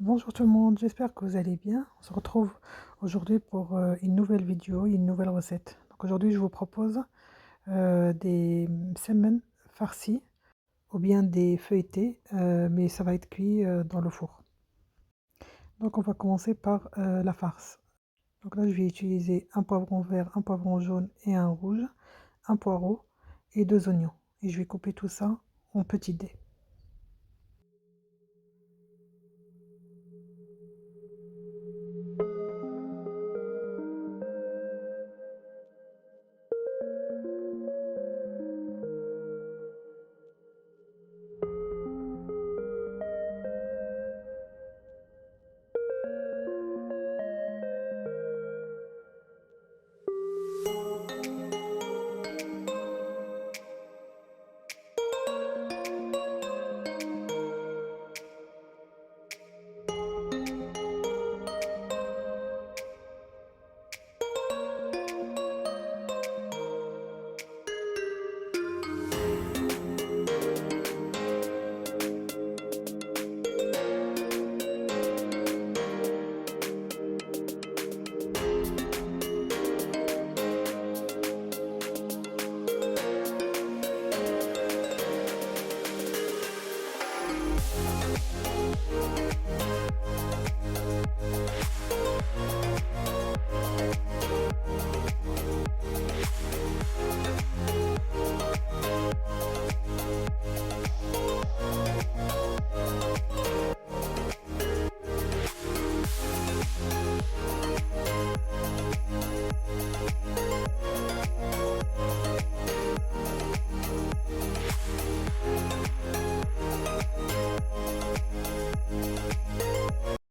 Bonjour tout le monde, j'espère que vous allez bien. On se retrouve aujourd'hui pour une nouvelle vidéo, une nouvelle recette. Donc aujourd'hui, je vous propose des semaines farcies ou bien des feuilletés, mais ça va être cuit dans le four. Donc on va commencer par la farce. Donc là, je vais utiliser un poivron vert, un poivron jaune et un rouge, un poireau et deux oignons. Et je vais couper tout ça en petits dés.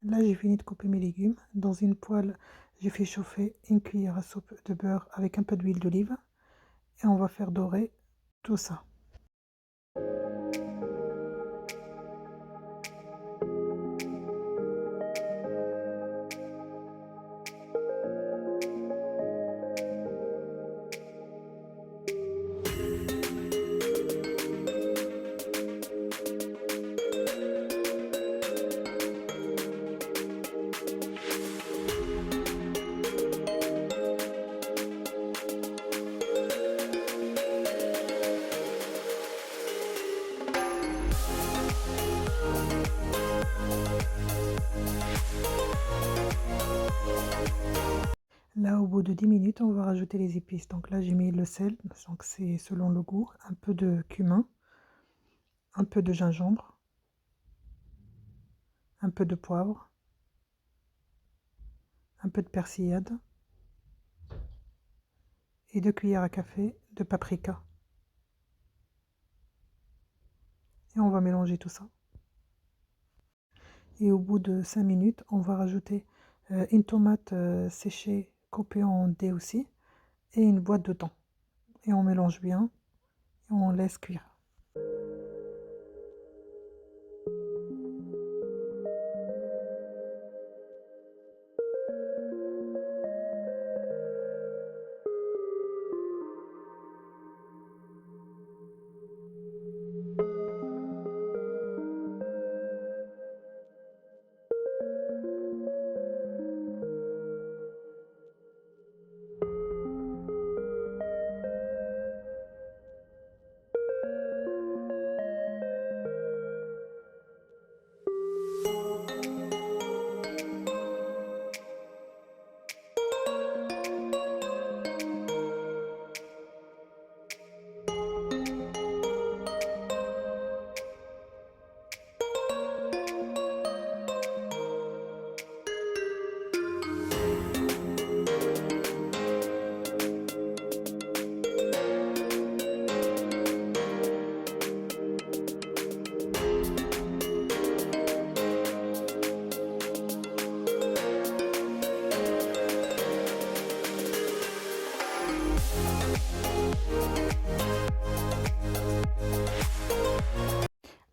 Là, j'ai fini de couper mes légumes. Dans une poêle, j'ai fait chauffer une cuillère à soupe de beurre avec un peu d'huile d'olive. Et on va faire dorer tout ça. Là, au bout de 10 minutes, on va rajouter les épices. Donc là, j'ai mis le sel, donc c'est selon le goût, un peu de cumin, un peu de gingembre, un peu de poivre, un peu de persillade et 2 cuillères à café de paprika. Et on va mélanger tout ça. Et au bout de 5 minutes, on va rajouter une tomate séchée coupée en dés aussi et une boîte de thon. Et on mélange bien et on laisse cuire.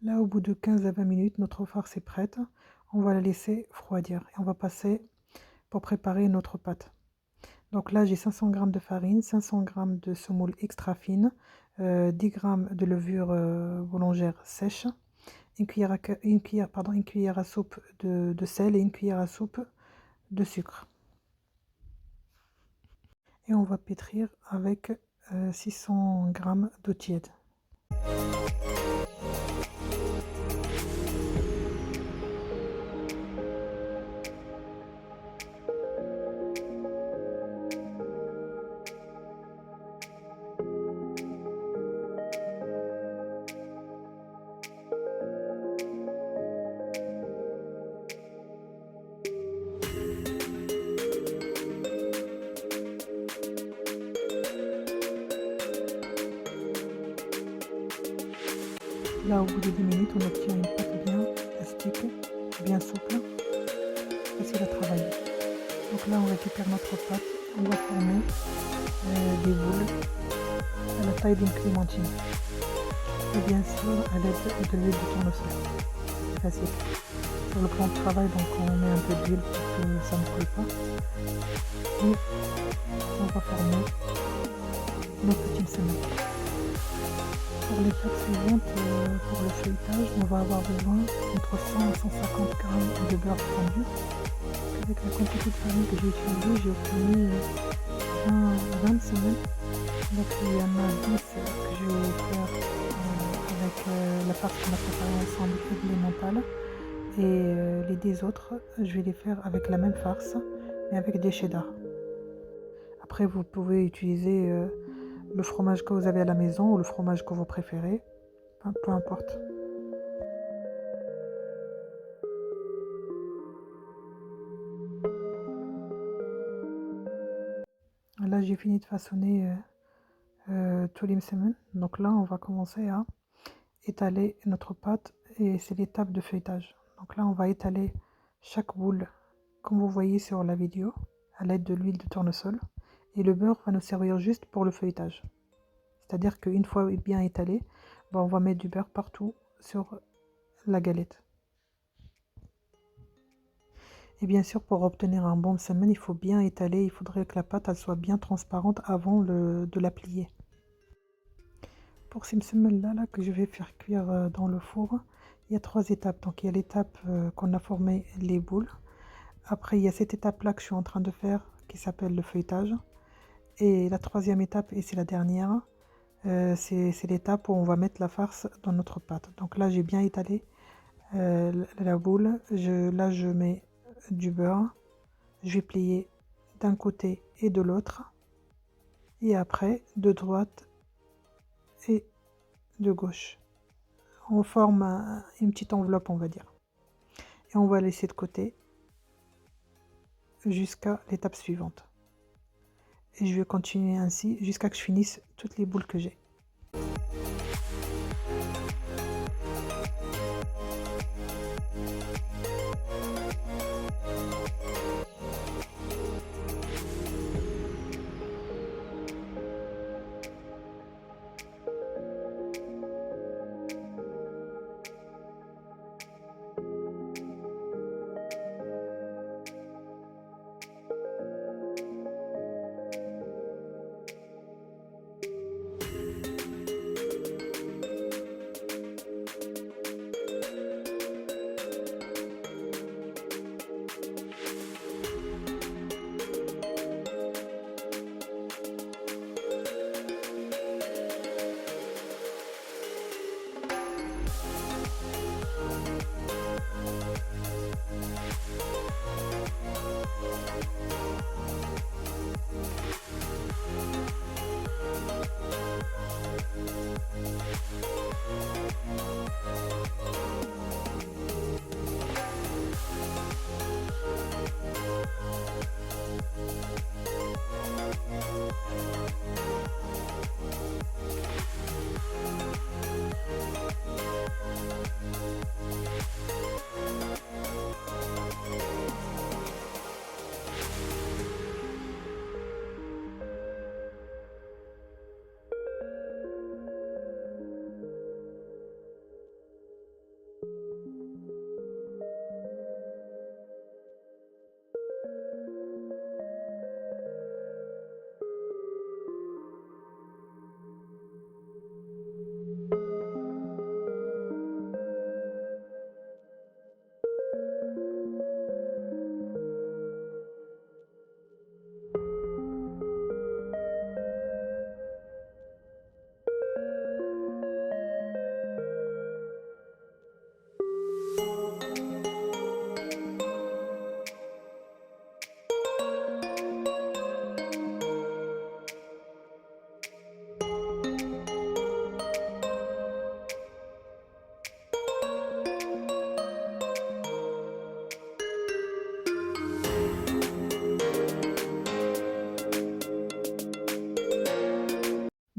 Là, au bout de 15 à 20 minutes, notre farce est prête. On va la laisser refroidir et on va passer pour préparer notre pâte. Donc là, j'ai 500 g de farine, 500 g de semoule extra fine, 10 g de levure boulangère sèche une cuillère à soupe de sel et une cuillère à soupe de sucre. Et on va pétrir avec 600 g d'eau tiède. Là, au bout de 10 minutes, on obtient une pâte bien élastique, bien souple, facile à travailler. Donc là, on récupère notre pâte, on va former des boules à la taille d'une clémentine. Et bien sûr, à l'aide de l'huile de tournesol. C'est facile. Sur le plan de travail, donc on met un peu d'huile pour que ça ne coule pas. Et on va former nos petites semelles. Pour l'étape suivante, pour le feuilletage, on va avoir besoin entre 100 et 150 g de beurre fondu. Avec la quantité de farine que j'ai utilisée, j'ai obtenu 20 semelles. Donc il y en a 10 que je vais faire avec la farce qu'on a préparée ensemble et de l'emmental. Et les 10 autres, je vais les faire avec la même farce, mais avec des cheddar. Après, vous pouvez utiliser le fromage que vous avez à la maison ou le fromage que vous préférez, peu importe. Là, j'ai fini de façonner tous les semaines. Donc là, on va commencer à étaler notre pâte et c'est l'étape de feuilletage. Donc là, on va étaler chaque boule, comme vous voyez sur la vidéo, à l'aide de l'huile de tournesol. Et le beurre va nous servir juste pour le feuilletage. C'est-à-dire qu'une fois bien étalé, on va mettre du beurre partout sur la galette. Et bien sûr, pour obtenir un bon semen, il faut bien étaler. Il faudrait que la pâte elle soit bien transparente avant de la plier. Pour ces semelles-là que je vais faire cuire dans le four, il y a 3 étapes. Donc il y a l'étape qu'on a formé les boules. Après, il y a cette étape-là que je suis en train de faire qui s'appelle le feuilletage. Et la 3e étape, et c'est la dernière, c'est l'étape où on va mettre la farce dans notre pâte. Donc là, j'ai bien étalé la boule. Là, je mets du beurre. Je vais plier d'un côté et de l'autre. Et après, de droite et de gauche. On forme une petite enveloppe, on va dire. Et on va laisser de côté jusqu'à l'étape suivante. Et je vais continuer ainsi jusqu'à que je finisse toutes les boules que j'ai.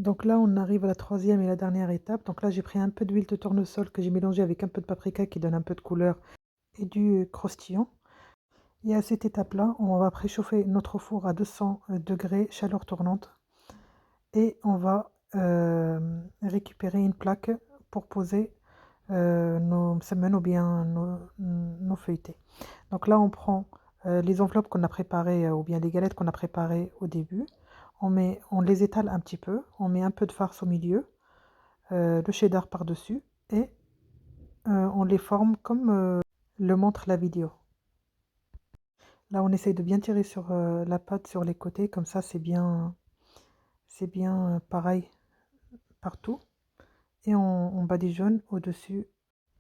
Donc là, on arrive à la troisième et la dernière étape. Donc là, j'ai pris un peu d'huile de tournesol que j'ai mélangé avec un peu de paprika qui donne un peu de couleur et du croustillant. Et à cette étape-là, on va préchauffer notre four à 200 degrés, chaleur tournante. Et on va récupérer une plaque pour poser nos semaines ou bien nos feuilletés. Donc là, on prend les enveloppes qu'on a préparées ou bien les galettes qu'on a préparées au début. On les étale un petit peu, on met un peu de farce au milieu, le cheddar par-dessus et on les forme comme le montre la vidéo. Là, on essaye de bien tirer sur la pâte sur les côtés, comme ça c'est bien pareil partout. Et on badigeonne au-dessus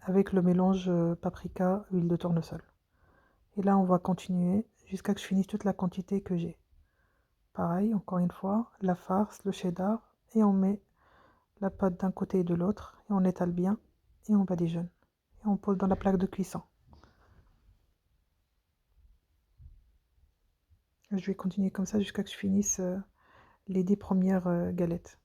avec le mélange paprika, huile de tournesol. Et là, on va continuer jusqu'à ce que je finisse toute la quantité que j'ai. Pareil, encore une fois, la farce, le cheddar, et on met la pâte d'un côté et de l'autre, et on étale bien, et on badigeonne. Et on pose dans la plaque de cuisson. Je vais continuer comme ça jusqu'à ce que je finisse les 10 premières galettes.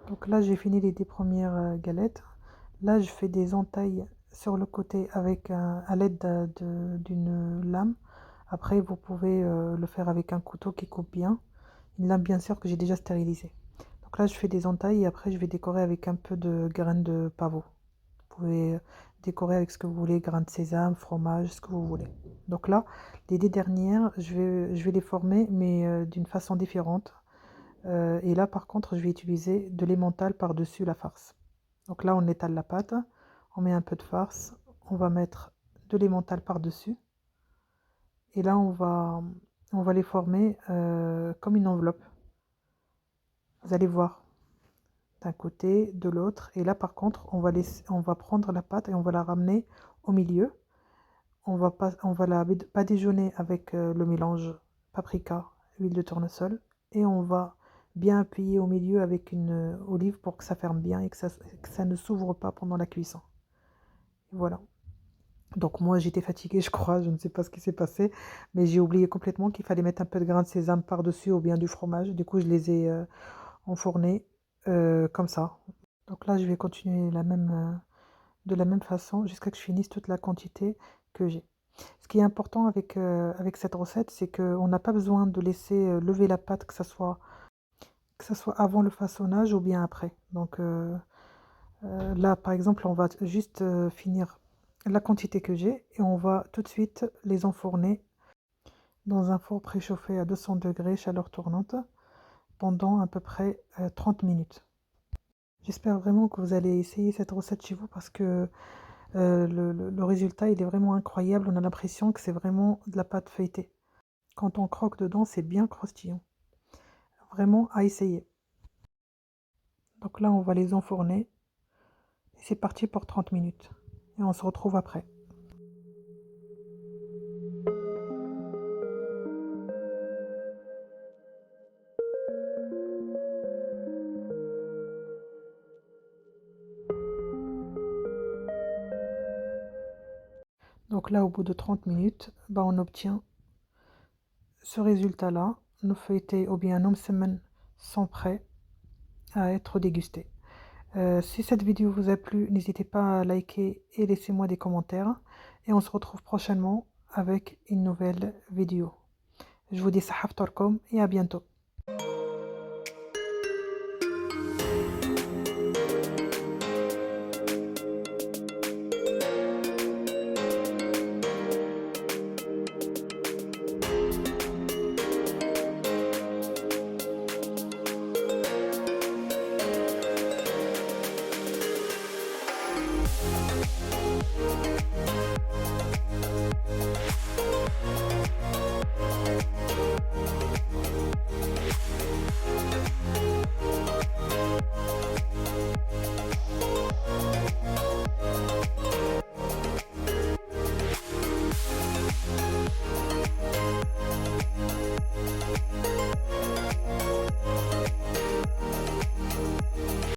Donc là, j'ai fini les 10 premières galettes. Là, je fais des entailles sur le côté avec à l'aide d'une lame. Après, vous pouvez le faire avec un couteau qui coupe bien. Une lame, bien sûr, que j'ai déjà stérilisée. Donc là, je fais des entailles et après, je vais décorer avec un peu de graines de pavot. Vous pouvez décorer avec ce que vous voulez, grains de sésame, fromage, ce que vous voulez. Donc là, les 10 dernières, je vais les former, mais d'une façon différente. Et là, par contre, je vais utiliser de l'emmental par-dessus la farce. Donc là, on étale la pâte, on met un peu de farce, on va mettre de l'emmental par-dessus. Et là, on va les former comme une enveloppe. Vous allez voir, d'un côté, de l'autre. Et là, par contre, on va prendre la pâte et on va la ramener au milieu. On va la badigeonner avec le mélange paprika, huile de tournesol. Et on va bien appuyer au milieu avec une olive pour que ça ferme bien et que ça ne s'ouvre pas pendant la cuisson. Et voilà. Donc moi j'étais fatiguée, je crois, je ne sais pas ce qui s'est passé, mais j'ai oublié complètement qu'il fallait mettre un peu de grains de sésame par-dessus ou bien du fromage. Du coup je les ai enfournés comme ça. Donc là je vais continuer de la même façon jusqu'à ce que je finisse toute la quantité que j'ai. Ce qui est important avec cette recette, c'est qu'on n'a pas besoin de laisser lever la pâte, que ça soit avant le façonnage ou bien après. Donc là, par exemple, on va juste finir la quantité que j'ai et on va tout de suite les enfourner dans un four préchauffé à 200 degrés, chaleur tournante, pendant à peu près 30 minutes. J'espère vraiment que vous allez essayer cette recette chez vous parce que le résultat, il est vraiment incroyable. On a l'impression que c'est vraiment de la pâte feuilletée. Quand on croque dedans, c'est bien croustillant. Vraiment à essayer. Donc là, on va les enfourner. Et c'est parti pour 30 minutes. Et on se retrouve après. Donc là, au bout de 30 minutes, bah, on obtient ce résultat-là. Nos feuilletés ou bien nos semaines sont prêts à être dégustés. Si cette vidéo vous a plu, n'hésitez pas à liker et laissez-moi des commentaires. Et on se retrouve prochainement avec une nouvelle vidéo. Je vous dis sahaf torkom et à bientôt.